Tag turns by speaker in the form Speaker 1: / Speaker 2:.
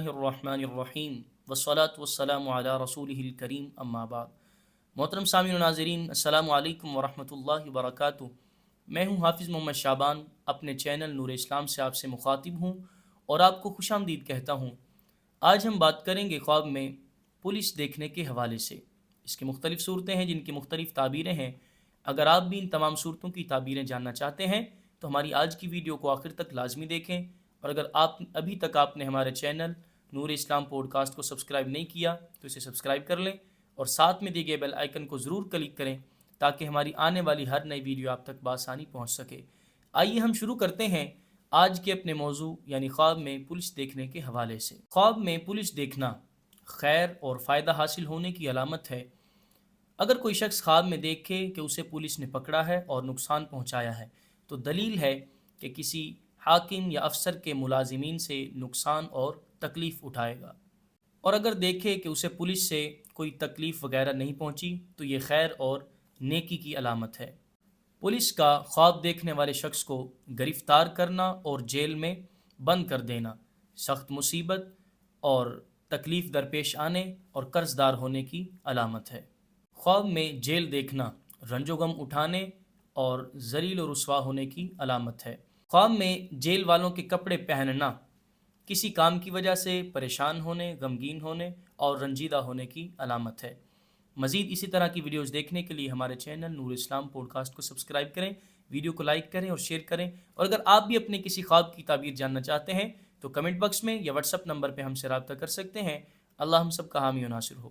Speaker 1: اللہ الرحمن الرحیم والصلاة والسلام علی رسولہ الکریم اما بعد۔ محترم سامعین و ناظرین، السلام علیکم ورحمۃ اللہ وبرکاتہ۔ میں ہوں حافظ محمد شعبان، اپنے چینل نور اسلام سے آپ سے مخاطب ہوں اور آپ کو خوش آمدید کہتا ہوں۔ آج ہم بات کریں گے خواب میں پولیس دیکھنے کے حوالے سے۔ اس کی مختلف صورتیں ہیں جن کی مختلف تعبیریں ہیں۔ اگر آپ بھی ان تمام صورتوں کی تعبیریں جاننا چاہتے ہیں تو ہماری آج کی ویڈیو کو آخر تک لازمی دیکھیں، اور اگر ابھی تک آپ نے ہمارے چینل نور اسلام پوڈ کاسٹ کو سبسکرائب نہیں کیا تو اسے سبسکرائب کر لیں اور ساتھ میں دیے گئے بیل آئیکن کو ضرور کلک کریں تاکہ ہماری آنے والی ہر نئی ویڈیو آپ تک بآسانی پہنچ سکے۔ آئیے ہم شروع کرتے ہیں آج کے اپنے موضوع یعنی خواب میں پولیس دیکھنے کے حوالے سے۔ خواب میں پولیس دیکھنا خیر اور فائدہ حاصل ہونے کی علامت ہے۔ اگر کوئی شخص خواب میں دیکھے کہ اسے پولیس نے پکڑا ہے اور نقصان پہنچایا ہے تو دلیل ہے کہ کسی حاکم یا افسر کے ملازمین سے نقصان اور تکلیف اٹھائے گا، اور اگر دیکھے کہ اسے پولیس سے کوئی تکلیف وغیرہ نہیں پہنچی تو یہ خیر اور نیکی کی علامت ہے۔ پولیس کا خواب دیکھنے والے شخص کو گرفتار کرنا اور جیل میں بند کر دینا سخت مصیبت اور تکلیف درپیش آنے اور قرض دار ہونے کی علامت ہے۔ خواب میں جیل دیکھنا رنج و غم اٹھانے اور ذلیل و رسوا ہونے کی علامت ہے۔ خواب میں جیل والوں کے کپڑے پہننا کسی کام کی وجہ سے پریشان ہونے، غمگین ہونے اور رنجیدہ ہونے کی علامت ہے۔ مزید اسی طرح کی ویڈیوز دیکھنے کے لیے ہمارے چینل نور اسلام پوڈ کاسٹ کو سبسکرائب کریں، ویڈیو کو لائک کریں اور شیئر کریں، اور اگر آپ بھی اپنے کسی خواب کی تعبیر جاننا چاہتے ہیں تو کمنٹ باکس میں یا واٹس ایپ نمبر پہ ہم سے رابطہ کر سکتے ہیں۔ اللہ ہم سب کا حامی و ناصر ہو۔